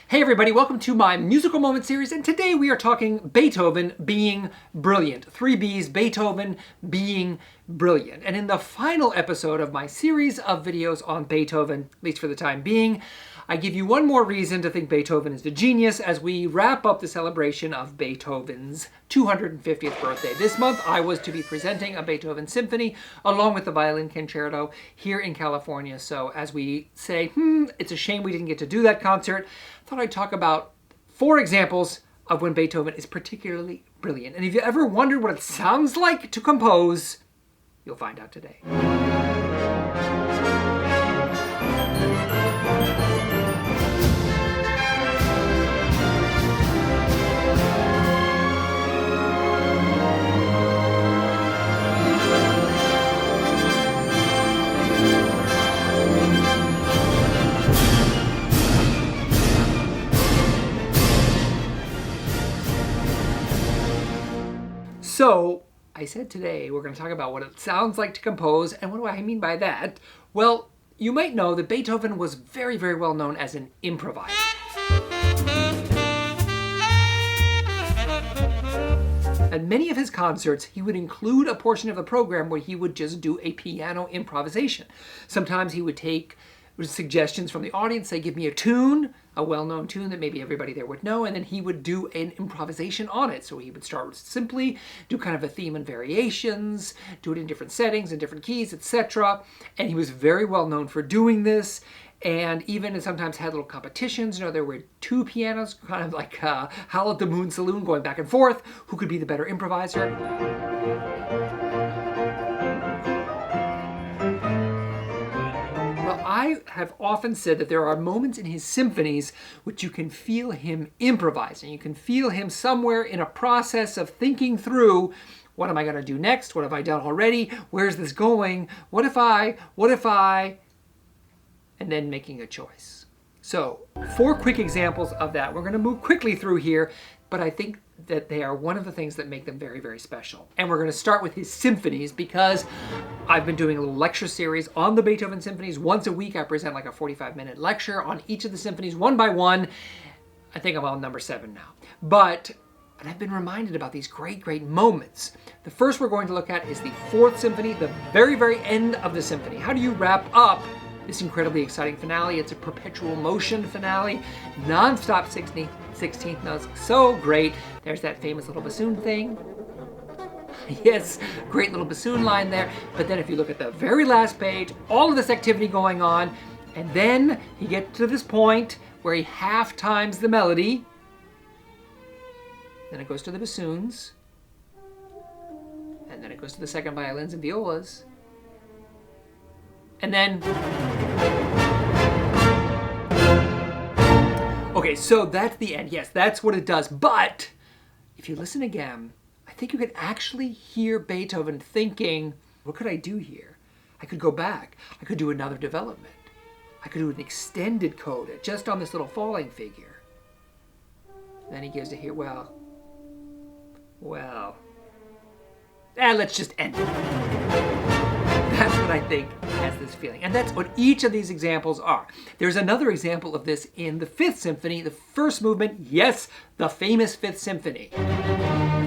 Hey everybody, welcome to my musical moment series, and today we are talking Beethoven being brilliant. 3 Bs, Beethoven being brilliant. And in the final episode of my series of videos on Beethoven, at least for the time being, I give you one more reason to think Beethoven is a genius as we wrap up the celebration of Beethoven's 250th birthday. This month I was to be presenting a Beethoven symphony along with the violin concerto here in California. So as we say, it's a shame we didn't get to do that concert, I thought I'd talk about 4 examples of when Beethoven is particularly brilliant. And if you ever wondered what it sounds like to compose, you'll find out today. So, I said today we're going to talk about what it sounds like to compose, and what do I mean by that? Well, you might know that Beethoven was very, very well known as an improviser. At many of his concerts, he would include a portion of the program where he would just do a piano improvisation. Sometimes he would take suggestions from the audience, say, give me a tune, a well-known tune that maybe everybody there would know, and then he would do an improvisation on it. So he would start simply, do kind of a theme and variations, do it in different settings and different keys, etc. And he was very well known for doing this, and even sometimes had little competitions. You know, there were 2 pianos, kind of like Howl at the Moon Saloon, going back and forth, who could be the better improviser. I have often said that there are moments in his symphonies which you can feel him improvising. You can feel him somewhere in a process of thinking through, what am I going to do next? What have I done already? Where's this going? What if I, and then making a choice. So 4 quick examples of that. We're going to move quickly through here, but I think that they are one of the things that make them very, very special. And we're going to start with his symphonies because I've been doing a little lecture series on the Beethoven symphonies. Once a week I present like a 45-minute lecture on each of the symphonies, one by one. I think I'm on number 7 now. And I've been reminded about these great, great moments. The first we're going to look at is the 4th symphony, the very, very end of the symphony. How do you wrap up this incredibly exciting finale? It's a perpetual motion finale, non-stop 16th notes, so great. There's that famous little bassoon thing. Yes, great little bassoon line there. But then if you look at the very last page, all of this activity going on, and then you get to this point where he half times the melody. Then it goes to the bassoons. And then it goes to the second violins and violas. And then... Okay, so that's the end. Yes, that's what it does. But if you listen again, I think you could actually hear Beethoven thinking, what could I do here? I could go back. I could do another development. I could do an extended coda just on this little falling figure. Then he gives it here, let's just end it. That's what I think has this feeling. And that's what each of these examples are. There's another example of this in the 5th symphony, the first movement. Yes, the famous 5th symphony.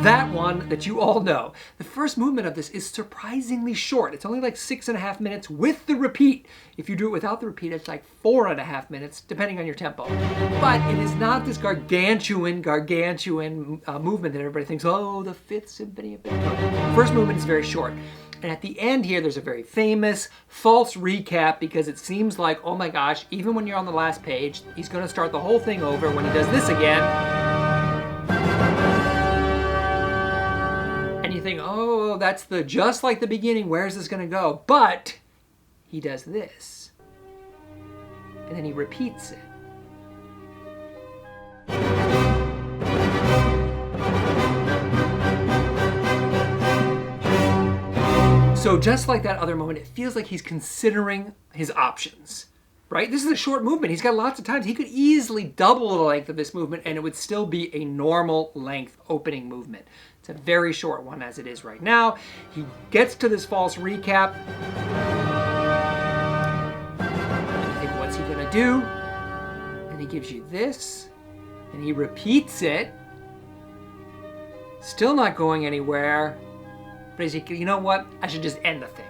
That one that you all know. The first movement of this is surprisingly short. It's only like 6.5 minutes with the repeat. If you do it without the repeat, it's like 4.5 minutes, depending on your tempo. But it is not this gargantuan movement that everybody thinks, oh, the 5th symphony of Beethoven. The first movement is very short. And at the end here, there's a very famous false recap because it seems like, oh my gosh, even when you're on the last page, he's going to start the whole thing over when he does this again. And you think, oh, that's just like the beginning, where's this going to go? But he does this. And then he repeats it. So just like that other moment, it feels like he's considering his options, right? This is a short movement. He's got lots of time. He could easily double the length of this movement and it would still be a normal length opening movement. It's a very short one as it is right now. He gets to this false recap. And you think, what's he gonna do? And he gives you this, and he repeats it. Still not going anywhere. But he's like, you know what? I should just end the thing.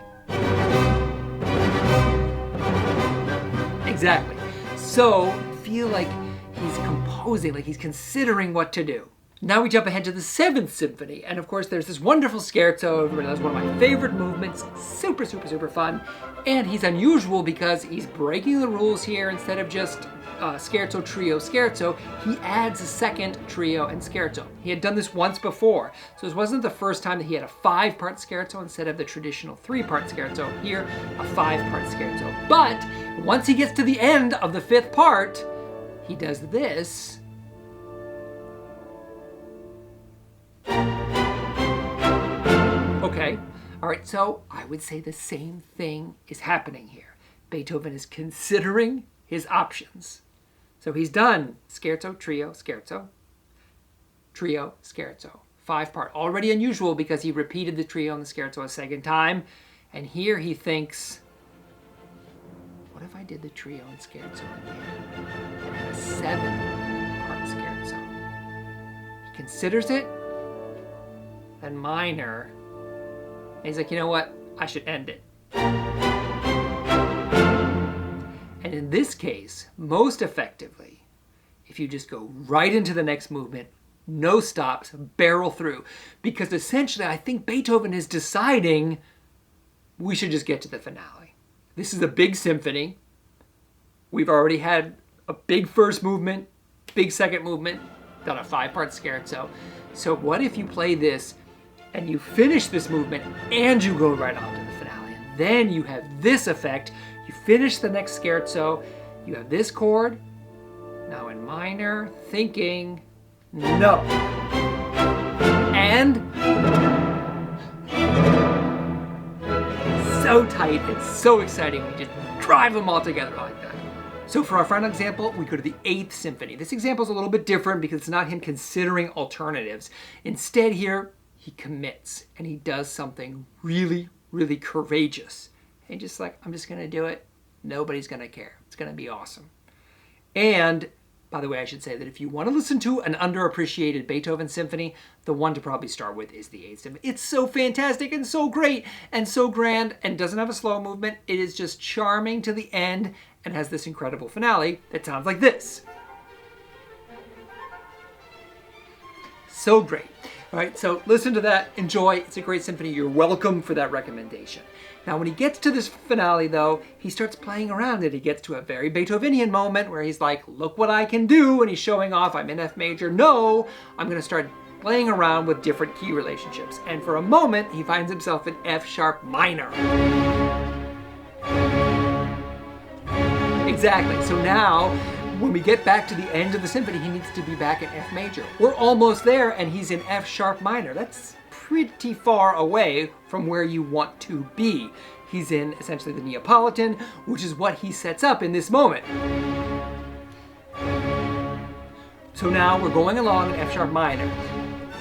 Exactly. So feel like he's composing, like he's considering what to do. Now we jump ahead to the 7th Symphony. And of course, there's this wonderful scherzo. That's one of my favorite movements. Super, super, super fun. And he's unusual because he's breaking the rules here. Instead of just scherzo, trio, scherzo, he adds a second trio and scherzo. He had done this once before. So this wasn't the first time that he had a 5-part scherzo instead of the traditional 3-part scherzo. Here, a 5-part scherzo. But once he gets to the end of the 5th part, he does this. Okay, all right, so I would say the same thing is happening here. Beethoven is considering his options. So he's done scherzo, trio, scherzo, trio, scherzo. 5-part, already unusual because he repeated the trio and the scherzo a second time. And here he thinks, what if I did the trio and scherzo again and had a 7-part scherzo? He considers it, then minor. And he's like, you know what? I should end it. And in this case, most effectively, if you just go right into the next movement, no stops, barrel through. Because essentially, I think Beethoven is deciding we should just get to the finale. This is a big symphony. We've already had a big first movement, big second movement, done a 5-part scherzo. So what if you play this and you finish this movement and you go right on to the finale? And then you have this effect. You finish the next scherzo, you have this chord, now in minor, thinking, no. And so tight and so exciting, we just drive them all together like that. So for our final example, we go to the 8th Symphony. This example is a little bit different because it's not him considering alternatives. Instead here, he commits and he does something really, really courageous. And just like, I'm just gonna do it. Nobody's gonna care. It's gonna be awesome. And by the way, I should say that if you want to listen to an underappreciated Beethoven symphony, the one to probably start with is the 8th Symphony. It's so fantastic and so great and so grand and doesn't have a slow movement. It is just charming to the end and has this incredible finale that sounds like this. So great. All right, so listen to that, enjoy. It's a great symphony. You're welcome for that recommendation. Now, when he gets to this finale, though, he starts playing around it. He gets to a very Beethovenian moment where he's like, look what I can do, and he's showing off, I'm in F major. No, I'm going to start playing around with different key relationships. And for a moment, he finds himself in F sharp minor. Exactly. So now, when we get back to the end of the symphony, he needs to be back in F major. We're almost there, and he's in F sharp minor. That's pretty far away from where you want to be. He's in essentially the Neapolitan, which is what he sets up in this moment. So now we're going along in F sharp minor.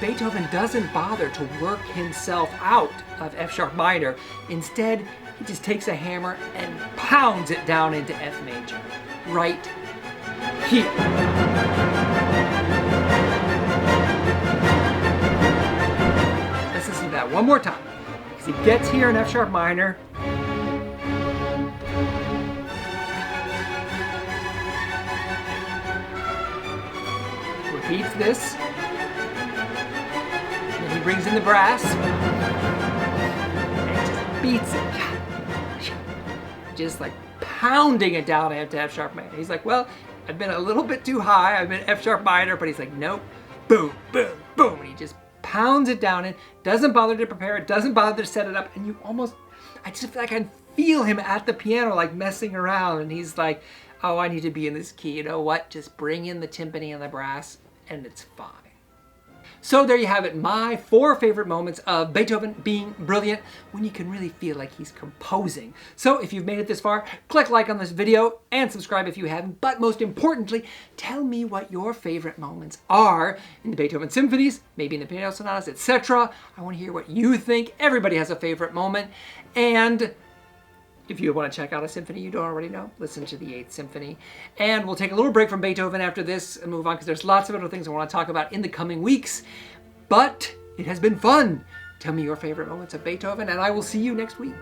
Beethoven doesn't bother to work himself out of F sharp minor. Instead, he just takes a hammer and pounds it down into F major, right here. Let's listen to that one more time. Because he gets here in F sharp minor. Repeats this. Then he brings in the brass. And just beats it. Just like pounding it down into F sharp minor. He's like, well, I've been a little bit too high. I've been F sharp minor, but he's like, nope. Boom, boom, boom. And he just pounds it down and doesn't bother to prepare it, doesn't bother to set it up. And you almost, I just feel like I can feel him at the piano, like messing around. And he's like, oh, I need to be in this key. You know what? Just bring in the timpani and the brass and it's fine. So there you have it, my 4 favorite moments of Beethoven being brilliant when you can really feel like he's composing. So if you've made it this far, click like on this video and subscribe if you haven't. But most importantly, tell me what your favorite moments are in the Beethoven symphonies, maybe in the piano sonatas, etc. I want to hear what you think. Everybody has a favorite moment. And If you want to check out a symphony you don't already know, listen to the 8th Symphony. And we'll take a little break from Beethoven after this and move on, because there's lots of other things I want to talk about in the coming weeks. But it has been fun. Tell me your favorite moments of Beethoven, and I will see you next week.